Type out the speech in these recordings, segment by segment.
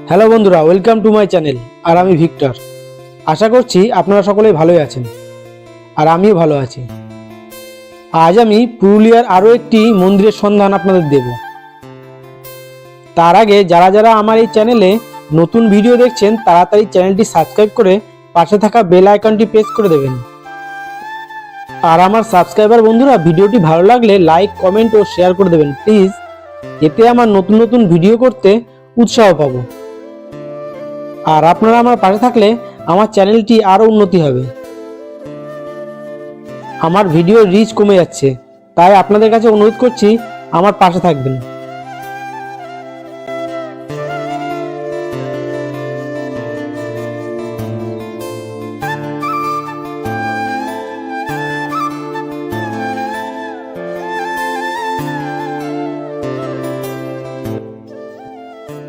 Hello বন্ধুরা, welcome to my channel. আর আমি Victor. আশা করছি আপনারা সকলেই ভালোই আছেন, আর আমিও ভালো আছি। আজ আমি পুরুলিয়ার আরও একটি মন্দিরের সন্ধান আপনাদের দেব। তার আগে যারা যারা আমার এই চ্যানেলে নতুন ভিডিও দেখছেন, তাড়াতাড়ি চ্যানেলটি সাবস্ক্রাইব করে পাশে থাকা বেল আইকনটি প্রেস করে দেবেন। আর আমার সাবস্ক্রাইবার বন্ধুরা, ভিডিওটি ভালো লাগলে লাইক, কমেন্ট ও শেয়ার করে দেবেন প্লিজ। এতে আমার নতুন নতুন ভিডিও করতে উৎসাহ পাবো। আর আপনারা আমার পাশে থাকলে আমার চ্যানেলটি আরও উন্নতি হবে। আমার ভিডিও রিচ কমে যাচ্ছে, তাই আপনাদের কাছে অনুরোধ করছি আমার পাশে থাকবেন।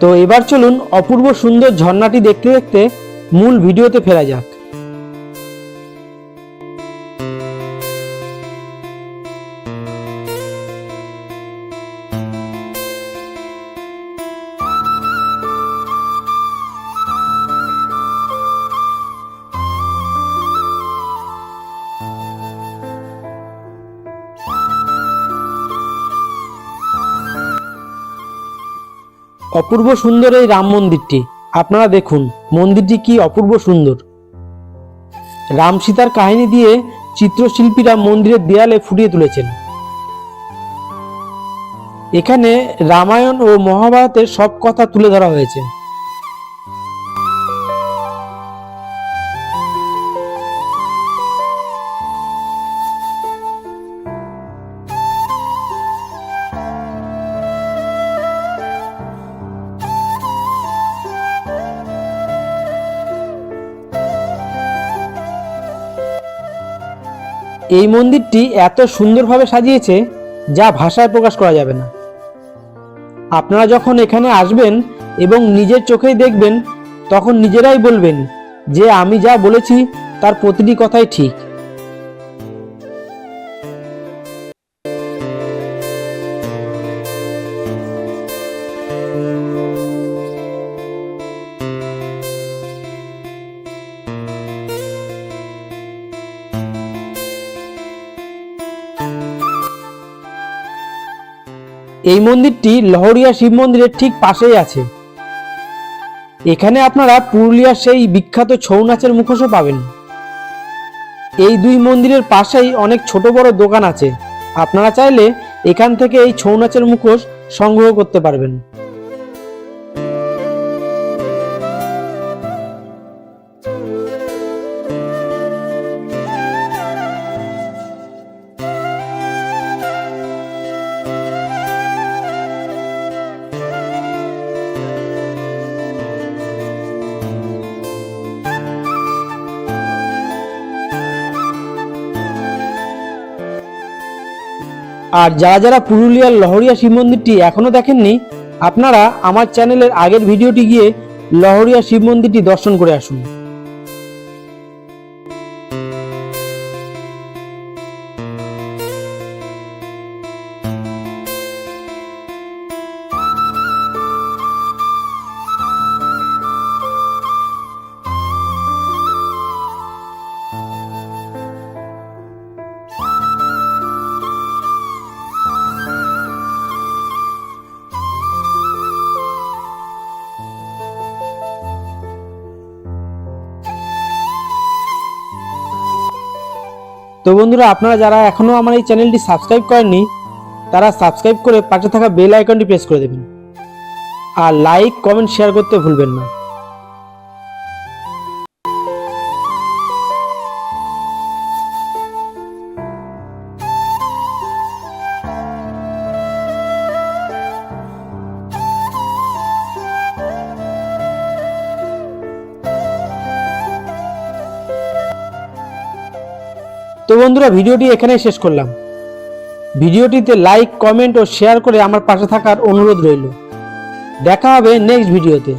তো এবার চলুন অপূর্ব সুন্দর ঝর্ণাটি দেখতে দেখতে মূল ভিডিওতে ফেরা যাক। অপূর্ব সুন্দর এই রাম মন্দিরটি, আপনারা দেখুন মন্দিরটি কি অপূর্ব সুন্দর। রাম সীতার কাহিনী দিয়ে চিত্রশিল্পীরা মন্দিরের দেয়ালে ফুটিয়ে তুলেছেন। এখানে রামায়ণ ও মহাভারতের সব কথা তুলে ধরা হয়েছে। এই মন্দিরটি এত সুন্দরভাবে সাজিয়েছে যা ভাষায় প্রকাশ করা যাবে না। আপনারা যখন এখানে আসবেন এবং নিজের চোখেই দেখবেন, তখন নিজেরাই বলবেন যে আমি যা বলেছি তার প্রতিটি কথাই ঠিক। এই মন্দিরটি লহরিয়া শিব মন্দিরের ঠিক পাশেই আছে। এখানে আপনারা পুরুলিয়ার সেই বিখ্যাত ছৌ নাচের মুখোশও পাবেন। এই দুই মন্দিরের পাশেই অনেক ছোট বড় দোকান আছে। আপনারা চাইলে এখান থেকে এই ছৌ নাচের মুখোশ সংগ্রহ করতে পারবেন। আর যারা যারা পুরুলিয়ার লহরিয়া শিব মন্দিরটি এখনো দেখেননি, আপনারা আমার চ্যানেলের আগের ভিডিওটি গিয়ে লহরিয়া শিব মন্দিরটি দর্শন করে আসুন। তো বন্ধুরা, আপনারা যারা এখনো আমার এই চ্যানেলটি সাবস্ক্রাইব করেননি, তারা সাবস্ক্রাইব করে পাশে থাকা বেল আইকনটি প্রেস করে দেবেন। আর লাইক, কমেন্ট, শেয়ার করতে ভুলবেন না। তো বন্ধুরা, ভিডিওটি এখানেই শেষ করলাম। ভিডিওটিতে লাইক, কমেন্ট ও শেয়ার করে আমার পাশে থাকার অনুরোধ রইল। দেখা হবে নেক্সট ভিডিওতে।